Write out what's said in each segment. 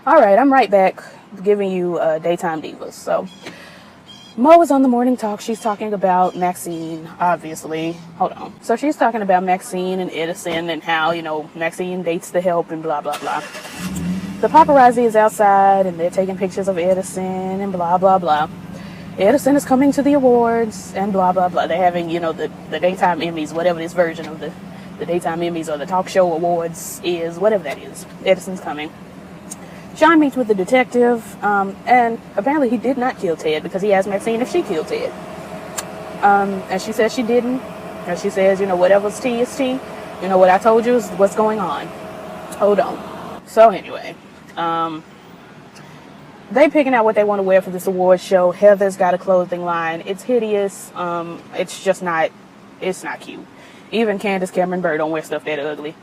All right, I'm right back giving you Daytime Divas. So Mo is on the morning talk. She's talking about Maxine, obviously. Hold on. So she's talking about Maxine and Edison and how, Maxine dates the help and blah, blah, blah. The paparazzi is outside and they're taking pictures of Edison and blah, blah, blah. Edison is coming to the awards and blah, blah, blah. They're having, the Daytime Emmys, whatever this version of the Daytime Emmys or the talk show awards is, whatever that is. Edison's coming. Sean meets with the detective, and apparently he did not kill Ted because he asked Maxine if she killed Ted. And she says she didn't. And she says, whatever's tea is tea. What I told you is what's going on. Hold on. So anyway, they picking out what they want to wear for this award show. Heather's got a clothing line. It's hideous. It's just not, it's not cute. Even Candace Cameron Bure don't wear stuff that ugly.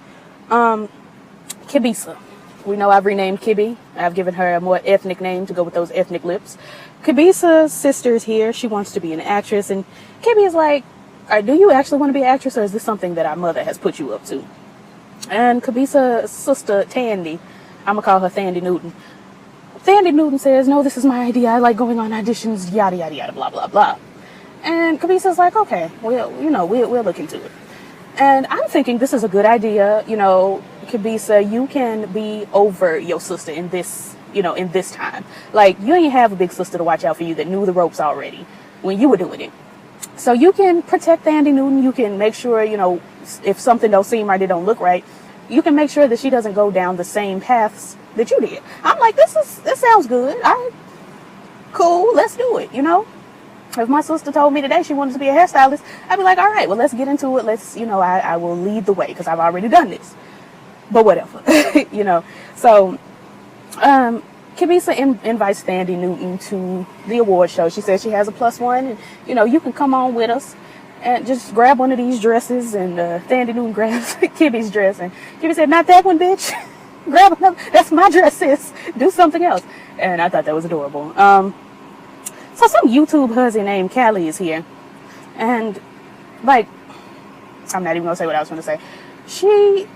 Kibisa. We know I've renamed Kibby. I've given her a more ethnic name to go with those ethnic lips. Kibisa's sister's here. She wants to be an actress. And Kibby is like, do you actually want to be an actress, or is this something that our mother has put you up to? And Kibisa's sister, Tandy, I'm going to call her Thandie Newton. Thandie Newton says, no, this is my idea. I like going on auditions, yada, yada, yada, blah, blah, blah. And Kibisa's like, okay, well, we'll look into it. And I'm thinking this is a good idea. Kibisa, you can be over your sister in this, in this time. Like, you ain't have a big sister to watch out for you that knew the ropes already when you were doing it. So you can protect Thandie Newton. You can make sure, if something don't seem right, it don't look right, you can make sure that she doesn't go down the same paths that you did. I'm like, this sounds good. Cool, let's do it, If my sister told me today she wanted to be a hairstylist, I'd be like, all right, well, let's get into it. Let's, I will lead the way because I've already done this. But whatever, So, Kibisa invites Thandie Newton to the award show. She says she has a +1 and, you can come on with us and just grab one of these dresses. And Thandie Newton grabs Kibby's dress. And Kibby said, not that one, bitch. Grab another. That's my dress, sis. Do something else. And I thought that was adorable. So some YouTube hussy named Callie is here. And, I'm not even going to say what I was going to say. She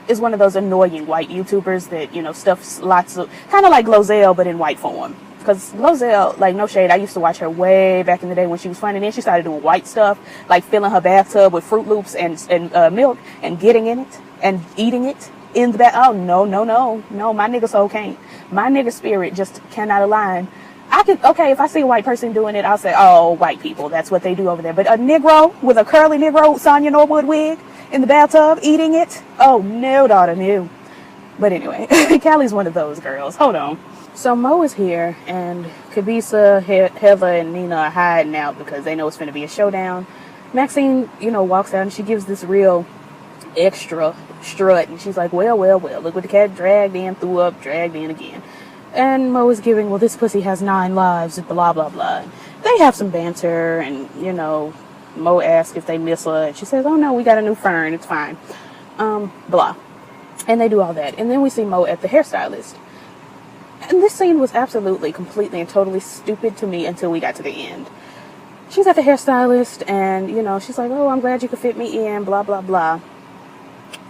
is one of those annoying white YouTubers that, stuffs lots of, kind of like Glozell, but in white form. Because Glozell, no shade, I used to watch her way back in the day when she was funny. And then she started doing white stuff, like filling her bathtub with Fruit Loops and milk and getting in it and eating it in the bath. Oh, no, my nigga soul can't. My nigga spirit just cannot align. If I see a white person doing it, I'll say, oh, white people, that's what they do over there. But a Negro with a curly Negro Sonya Norwood wig in the bathtub eating it? Oh, no, daughter, no. But anyway, Callie's one of those girls. Hold on. So Mo is here, and Kibisa, Heather, and Nina are hiding out because they know it's going to be a showdown. Maxine, walks out, and she gives this real extra strut, and she's like, well, look what the cat dragged in, threw up, dragged in again. And Mo is giving, well, this pussy has 9 lives, blah, blah, blah. They have some banter, and, Mo asks if they miss her, and she says, oh, no, we got a new fern, it's fine. Blah. And they do all that. And then we see Mo at the hairstylist. And this scene was absolutely, completely, and totally stupid to me until we got to the end. She's at the hairstylist, and, she's like, oh, I'm glad you could fit me in, blah, blah, blah.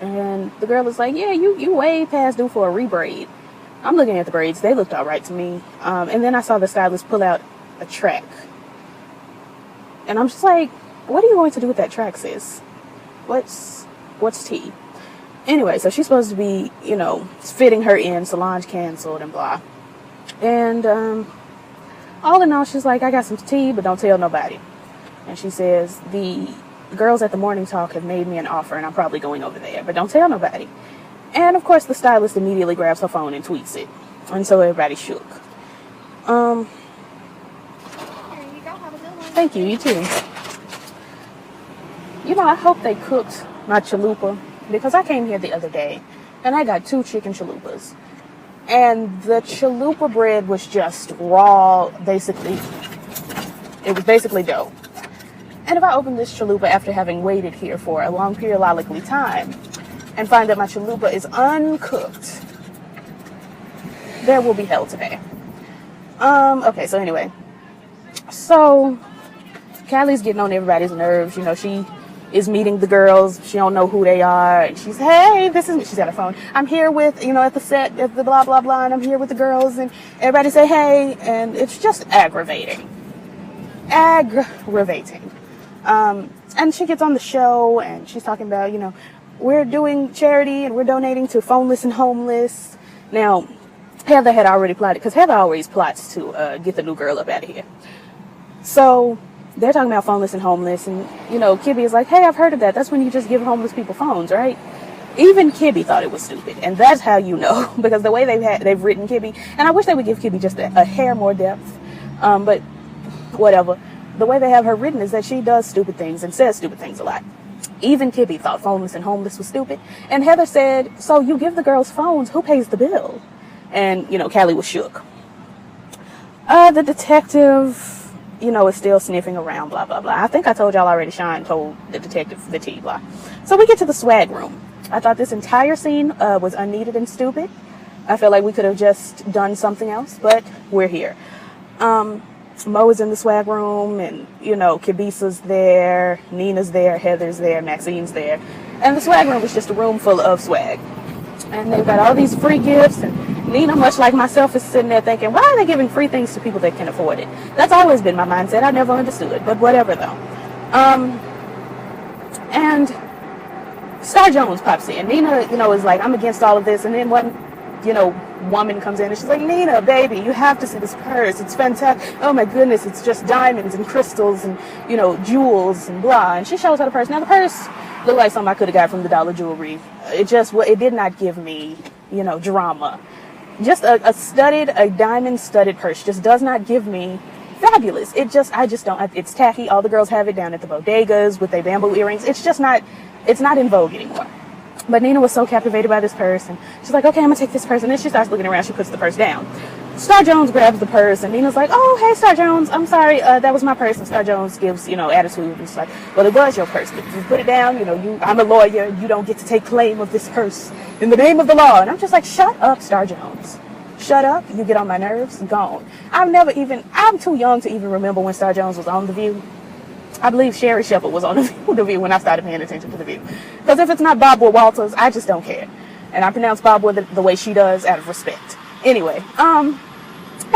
And the girl is like, yeah, you way past due for a rebraid. I'm looking at the braids. They looked all right to me. And then I saw the stylist pull out a track. And I'm just like, what are you going to do with that track, sis? What's tea? Anyway, so she's supposed to be, fitting her in. Solange canceled and blah. And all in all, she's like, I got some tea, but don't tell nobody. And she says, the girls at the morning talk have made me an offer, and I'm probably going over there, but don't tell nobody. And, of course, the stylist immediately grabs her phone and tweets it. And so everybody shook. Here you go. Have a good one. Thank you. You too. I hope they cooked my chalupa. Because I came here the other day, and I got 2 chicken chalupas. And the chalupa bread was just raw, basically. It was basically dough. And if I open this chalupa after having waited here for a long periodically time, and find that my chalupa is uncooked, there will be hell today. Okay, so anyway. So, Callie's getting on everybody's nerves. She, is meeting the girls. She don't know who they are. And she's, hey, she's got a phone. I'm here with, at the set, at the blah, blah, blah, and I'm here with the girls, and everybody say, hey, and it's just aggravating. And she gets on the show, and she's talking about, we're doing charity, and we're donating to phoneless and homeless. Now, Heather had already plotted, because Heather always plots to get the new girl up out of here. So they're talking about phoneless and homeless, and Kibby is like, hey, I've heard of that. That's when you just give homeless people phones, right? Even Kibby thought it was stupid, and that's how you know, because the way they've written Kibby, and I wish they would give Kibby just a hair more depth, but whatever. The way they have her written is that she does stupid things and says stupid things a lot. Even Kibby thought phoneless and homeless was stupid, and Heather said, so you give the girls phones, who pays the bill? And Callie was shook. The detective, is still sniffing around, blah, blah, blah. I think I told y'all already, Sean told the detective the tea, blah. So we get to the swag room. I thought this entire scene was unneeded and stupid. I feel like we could have just done something else, but we're here. Mo is in the swag room, and, Kibisa's there, Nina's there, Heather's there, Maxine's there. And the swag room is just a room full of swag. And they've got all these free gifts, and Nina, much like myself, is sitting there thinking, why are they giving free things to people that can afford it? That's always been my mindset. I never understood, but whatever, though. And Star Jones pops in. Nina, is like, I'm against all of this. And then one, woman comes in, and she's like, Nina, baby, you have to see this purse. It's fantastic. Oh, my goodness, it's just diamonds and crystals and, jewels and blah. And she shows her the purse. Now, the purse looked like something I could have got from the Dollar Jewelry. It did not give me, drama. Just a diamond studded purse just does not give me fabulous. I just don't. It's tacky. All the girls have it down at the bodegas with their bamboo earrings. It's not in vogue anymore. But Nina was so captivated by this purse, and she's like, okay, I'm gonna take this purse. And then she starts looking around. She puts the purse down. Star Jones grabs the purse, and Nina's like, oh, hey, Star Jones, I'm sorry, that was my purse. And Star Jones gives, attitude, and she's like, well, it was your purse, but you put it down, I'm a lawyer, you don't get to take claim of this purse in the name of the law. And I'm just like, shut up, Star Jones. Shut up, you get on my nerves, gone. I'm too young to even remember when Star Jones was on The View. I believe Sherry Shepherd was on The View when I started paying attention to The View. Because if it's not Bob Wood Walters, I just don't care. And I pronounce Bob Wood the way she does out of respect. Anyway, and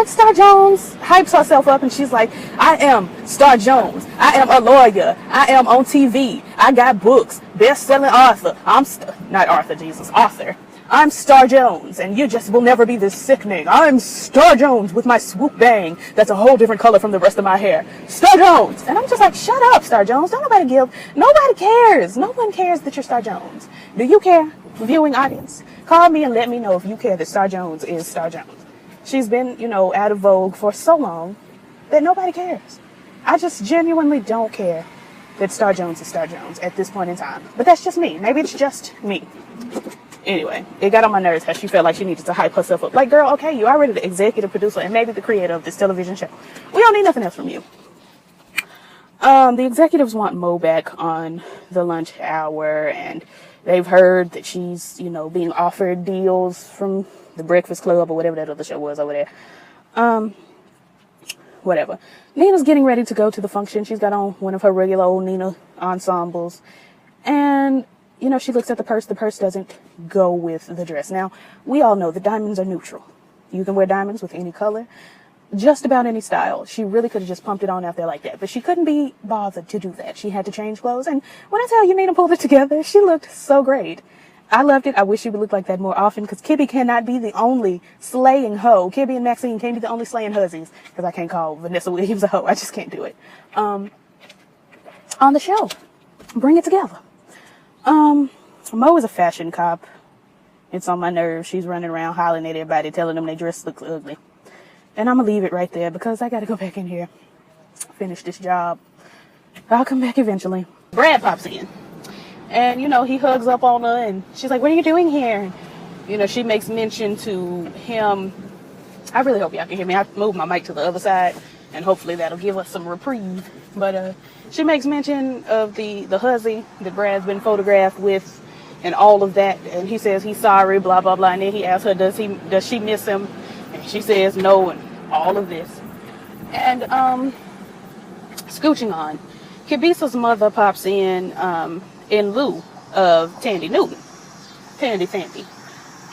Star Jones hypes herself up, and she's like, I am Star Jones. I am a lawyer. I am on TV. I got books. Best-selling author. Author. I'm Star Jones, and you just will never be this sickening. I'm Star Jones with my swoop bang. That's a whole different color from the rest of my hair. Star Jones. And I'm just like, shut up, Star Jones. Nobody cares. No one cares that you're Star Jones. Do you care? Viewing audience. Call me and let me know if you care that Star Jones is Star Jones. She's been, out of vogue for so long that nobody cares. I just genuinely don't care that Star Jones is Star Jones at this point in time. But that's just me. Maybe it's just me. Anyway, it got on my nerves how she felt like she needed to hype herself up. Like, girl, okay, you're already the executive producer and maybe the creator of this television show. We don't need nothing else from you. The executives want Mo back on the lunch hour, and they've heard that she's, being offered deals from the Breakfast Club or whatever that other show was over there. Whatever. Nina's getting ready to go to the function. She's got on one of her regular old Nina ensembles. And, she looks at the purse. The purse doesn't go with the dress. Now, we all know that diamonds are neutral. You can wear diamonds with any color, just about any style. She really could have just pumped it on out there like that. But she couldn't be bothered to do that. She had to change clothes. And when I tell you Nina pulled it together, she looked so great. I loved it. I wish she would look like that more often, because Kibby cannot be the only slaying hoe. Kibby and Maxine can't be the only slaying hussies, because I can't call Vanessa Williams a hoe. I just can't do it. On the show. Bring it together. Mo is a fashion cop. It's on my nerves. She's running around hollering at everybody, telling them their dress looks ugly. And I'm going to leave it right there, because I got to go back in here, finish this job. I'll come back eventually. Brad pops in. And, he hugs up on her, and she's like, what are you doing here? And, she makes mention to him. I really hope y'all can hear me. I moved my mic to the other side, and hopefully that'll give us some reprieve. But she makes mention of the hussy that Brad's been photographed with and all of that. And he says he's sorry, blah, blah, blah. And then he asks her, does she miss him? And she says no, and all of this. And scooching on. Kibisa's mother pops in lieu of Tandy Newton. Tandy.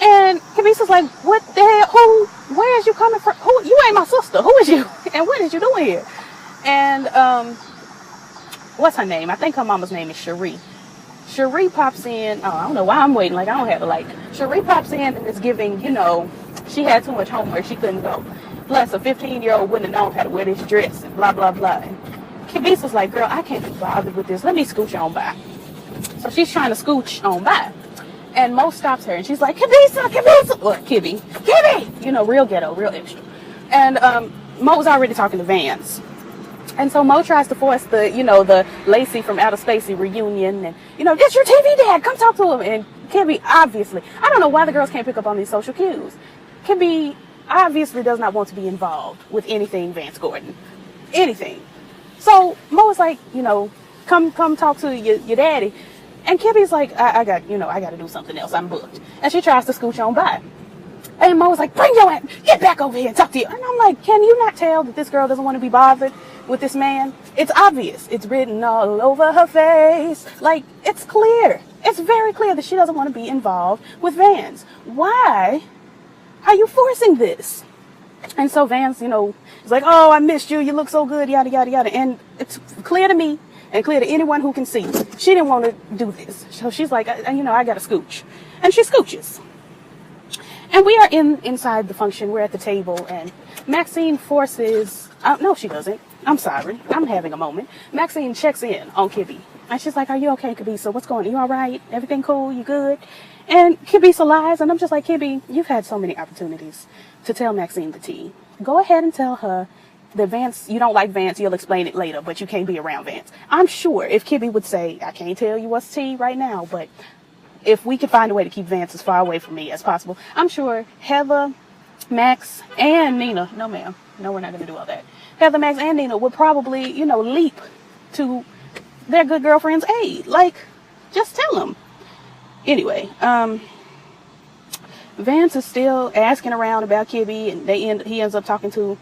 And Kibisa's like, what the hell? Where is you coming from? You ain't my sister. Who is you? And what is you doing here? And what's her name? I think her mama's name is Cherie. Cherie pops in. Oh, I don't know why I'm waiting. Like, I don't have to like. Cherie pops in and is giving, she had too much homework. She couldn't go. Plus, a 15-year-old wouldn't have known how to wear this dress and blah, blah, blah. And Kibisa's like, girl, I can't be bothered with this. Let me scooch on by. So she's trying to scooch on by. And Mo stops her and she's like, Kibisa. Well, Kibby. Real ghetto, real extra. And Mo's already talking to Vance. And so Mo tries to force the Lacey from Outer Spacey reunion. And, that's your TV dad. Come talk to him. And Kibby, obviously, I don't know why the girls can't pick up on these social cues. Kibby obviously does not want to be involved with anything Vance Gordon. Anything. So Mo is like, come talk to your daddy. And Kibby's like, I got to do something else. I'm booked. And she tries to scooch on by. And Mo's like, bring your ass, get back over here and talk to you. And I'm like, can you not tell that this girl doesn't want to be bothered with this man? It's obvious. It's written all over her face. Like, it's clear. It's very clear that she doesn't want to be involved with Vance. Why are you forcing this? And so Vance, is like, oh, I missed you. You look so good, yada, yada, yada. And it's clear to me and clear to anyone who can see. She didn't want to do this. So she's like, I got to scooch. And she scooches. And we are inside the function. We're at the table. And Maxine forces... no, she doesn't. I'm sorry. I'm having a moment. Maxine checks in on Kibby. And she's like, are you okay, Kibisa? What's going on? You all right? Everything cool? You good? And Kibisa lies. And I'm just like, Kibby, you've had so many opportunities to tell Maxine the tea. Go ahead and tell her that Vance, you don't like Vance, you'll explain it later, but you can't be around Vance. I'm sure if Kibby would say, I can't tell you what's tea right now, but if we could find a way to keep Vance as far away from me as possible, I'm sure Heather, Max, and Nina, no ma'am, no, we're not going to do all that. Heather, Max, and Nina would probably, leap to their good girlfriend's aid. Like, just tell them. Anyway, Vance is still asking around about Kibby, and he ends up talking to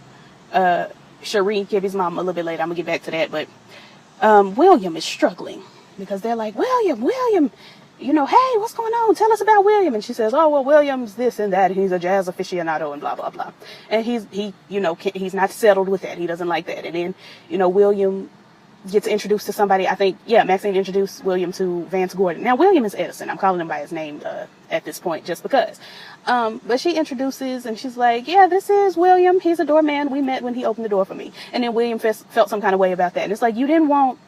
Cherie, Kibby's mom, a little bit later. I'm gonna get back to that, but William is struggling because they're like, William, hey, what's going on? Tell us about William. And she says, oh, well, William's this and that. He's a jazz aficionado and blah, blah, blah. And he's not settled with that. He doesn't like that. And then, William gets introduced to somebody. I think, Maxine introduced William to Vance Gordon. Now, William is Edison. I'm calling him by his name at this point just because. But she introduces and she's like, yeah, this is William. He's a doorman. We met when he opened the door for me. And then William felt some kind of way about that. And it's like, you didn't want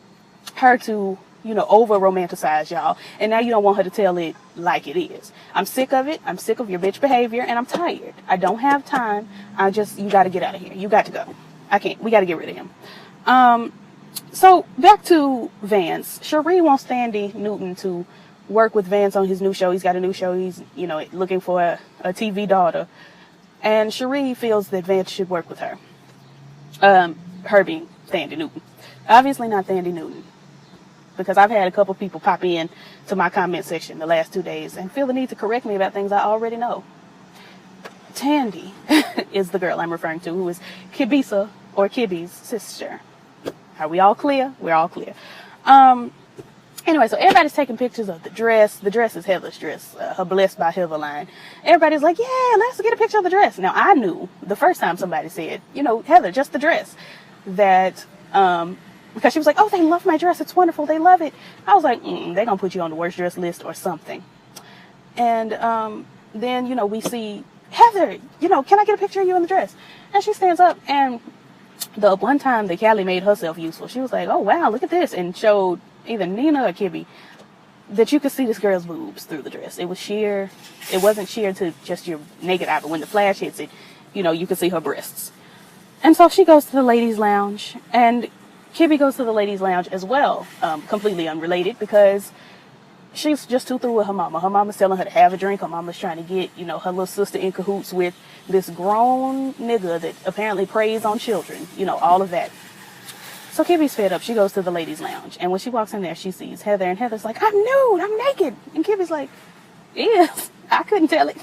her to, over romanticize y'all. And now you don't want her to tell it like it is. I'm sick of it. I'm sick of your bitch behavior and I'm tired. I don't have time. You got to get out of here. You got to go. I can't. We got to get rid of him. So back to Vance. Cherie wants Tandy Newton to work with Vance on his new show. He's got a new show. He's, looking for a TV daughter. And Cherie feels that Vance should work with her. Her being Tandy Newton. Obviously not Tandy Newton. Because I've had a couple people pop in to my comment section the last 2 days and feel the need to correct me about things I already know. Tandy is the girl I'm referring to, who is Kibisa or Kibby's sister. Are we all clear? We're all clear. Anyway, so everybody's taking pictures of the dress. The dress is Heather's dress, her Blessed by Heather line. Everybody's like, yeah, let's get a picture of the dress. Now, I knew the first time somebody said, Heather, just the dress, that, because she was like, oh, they love my dress. It's wonderful. They love it. I was like, they're going to put you on the worst dress list or something. And then, we see, Heather, can I get a picture of you in the dress? And she stands up and the one time that Callie made herself useful, she was like, oh, wow, look at this, and showed either Nina or Kibby that you could see this girl's boobs through the dress. It was sheer. It wasn't sheer to just your naked eye, but when the flash hits it, you could see her breasts. And so she goes to the ladies' lounge, and Kibby goes to the ladies' lounge as well, completely unrelated, because she's just too through with her mama. Her mama's telling her to have a drink. Her mama's trying to get, her little sister in cahoots with this grown nigga that apparently preys on children, all of that. So Kibby's fed up. She goes to the ladies' lounge. And when she walks in there, she sees Heather. And Heather's like, I'm nude. I'm naked. And Kibby's like, yes, I couldn't tell it.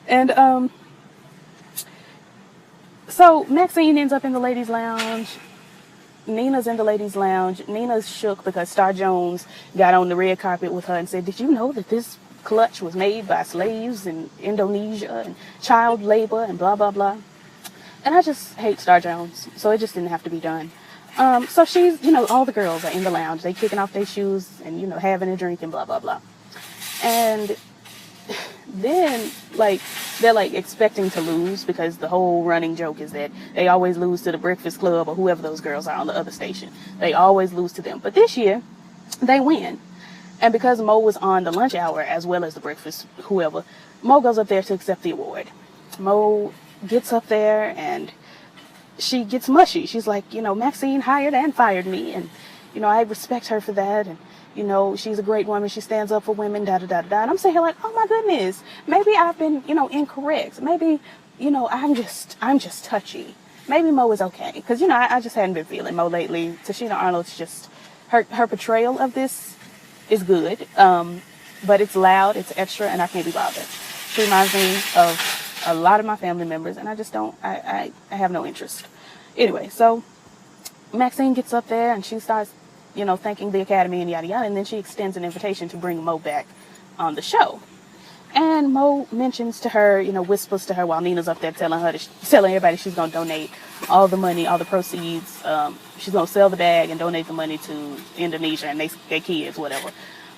And so Maxine ends up in the ladies' lounge. Nina's in the ladies' lounge. Nina's shook because Star Jones got on the red carpet with her and said, "Did you know that this clutch was made by slaves in Indonesia and child labor and blah, blah, blah?" And I just hate Star Jones, so it just didn't have to be done. So she's, all the girls are in the lounge. They kicking off their shoes and, having a drink and blah, blah, blah. And then, they're, expecting to lose because the whole running joke is that they always lose to the Breakfast Club or whoever those girls are on the other station. They always lose to them. But this year, they win. And because Mo was on the lunch hour as well as the breakfast, whoever, Mo goes up there to accept the award. Mo gets up there and she gets mushy. She's like, Maxine hired and fired me. And, I respect her for that. And, she's a great woman. She stands up for women, da, da, da, da. And I'm saying, like, oh my goodness, maybe I've been, incorrect. Maybe, I'm just touchy. Maybe Mo is okay. Because, I just hadn't been feeling Mo lately. Tashina Arnold's just, her portrayal of this is good. But it's loud, it's extra, and I can't be bothered. She reminds me of a lot of my family members, and I just don't, I have no interest. Anyway, so Maxine gets up there and she starts, thanking the Academy and yada yada, and then she extends an invitation to bring Mo back on the show. And Mo mentions to her, whispers to her while Nina's up there telling everybody she's going to donate all the money, all the proceeds. She's going to sell the bag and donate the money to Indonesia and their kids, whatever.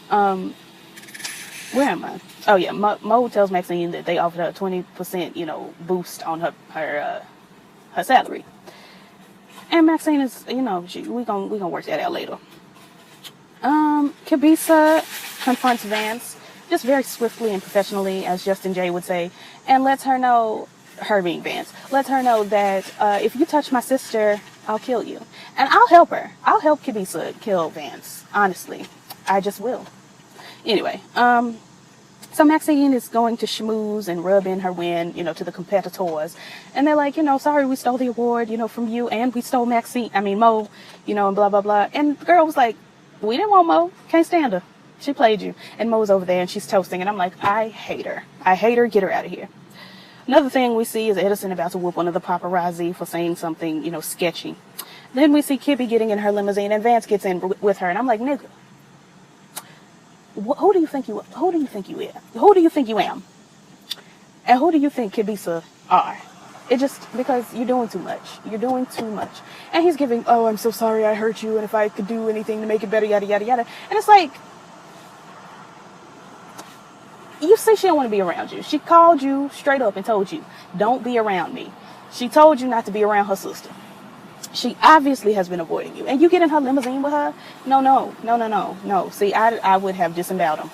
Where am I? Oh yeah, Mo tells Maxine that they offered her a 20%, boost on her salary. And Maxine is, we gonna work that out later. Kibisa confronts Vance just very swiftly and professionally, as Justin J would say, and lets her know, her being Vance, lets her know that if you touch my sister, I'll kill you. And I'll help her. I'll help Kibisa kill Vance. Honestly, I just will. Anyway, so Maxine is going to schmooze and rub in her win, to the competitors. And they're like, sorry, we stole the award, from you, and we stole Mo, and blah, blah, blah. And the girl was like, we didn't want Mo. Can't stand her. She played you. And Mo's over there and she's toasting. And I'm like, I hate her. I hate her. Get her out of here. Another thing we see is Edison about to whoop one of the paparazzi for saying something, sketchy. Then we see Kibby getting in her limousine and Vance gets in with her. And I'm like, nigga. Who do you think you are? Who do you think you is? Who do you think you am? And who do you think Kibisa are? It just, because you're doing too much. You're doing too much. And he's giving, oh, I'm so sorry I hurt you, and if I could do anything to make it better, yada, yada, yada. And it's like, you say she don't want to be around you. She called you straight up and told you, don't be around me. She told you not to be around her sister. She obviously has been avoiding you. And you get in her limousine with her? No. See, I would have disemboweled him.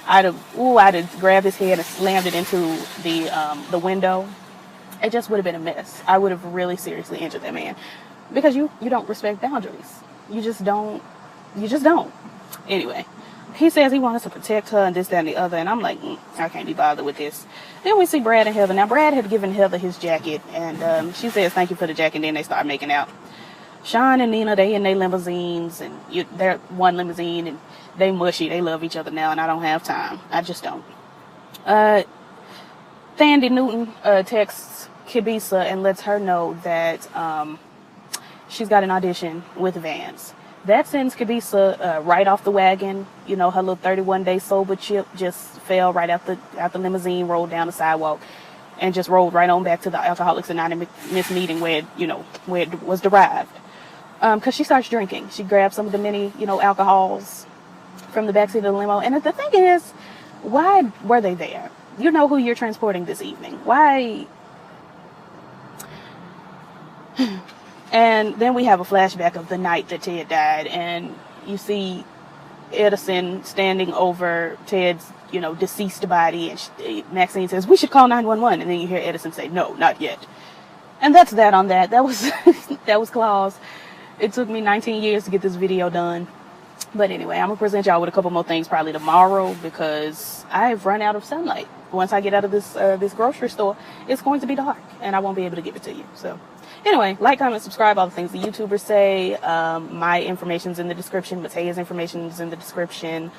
I'd have grabbed his head and slammed it into the window. It just would have been a mess. I would have really seriously injured that man. Because you don't respect boundaries. You just don't. Anyway, he says he wants to protect her and this, that, and the other. And I'm like, I can't be bothered with this. Then we see Brad and Heather. Now, Brad had given Heather his jacket, and she says thank you for the jacket, and then they start making out. Sean and Nina, they in their limousines, and they're one limousine, and they mushy. They love each other now, and I don't have time. I just don't. Thandie Newton texts Kibisa and lets her know that she's got an audition with Vance. That sends Kibisa right off the wagon. Her little 31-day sober chip just fell right out the limousine, rolled down the sidewalk, and just rolled right on back to the Alcoholics Anonymous meeting where it was derived. Because she starts drinking. She grabs some of the many, alcohols from the backseat of the limo. And the thing is, why were they there? You know who you're transporting this evening. Why? And then we have a flashback of the night that Ted died, and you see Edison standing over Ted's, deceased body, and Maxine says, we should call 911, and then you hear Edison say, no, not yet. And that's that on that. That was that was Claus. It took me 19 years to get this video done. But anyway, I'm going to present y'all with a couple more things probably tomorrow, because I've run out of sunlight. Once I get out of this grocery store, it's going to be dark, and I won't be able to give it to you. So anyway, like, comment, subscribe, all the things the YouTubers say. My information's in the description. Matea's information is in the description.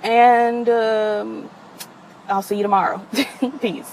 And I'll see you tomorrow. Peace.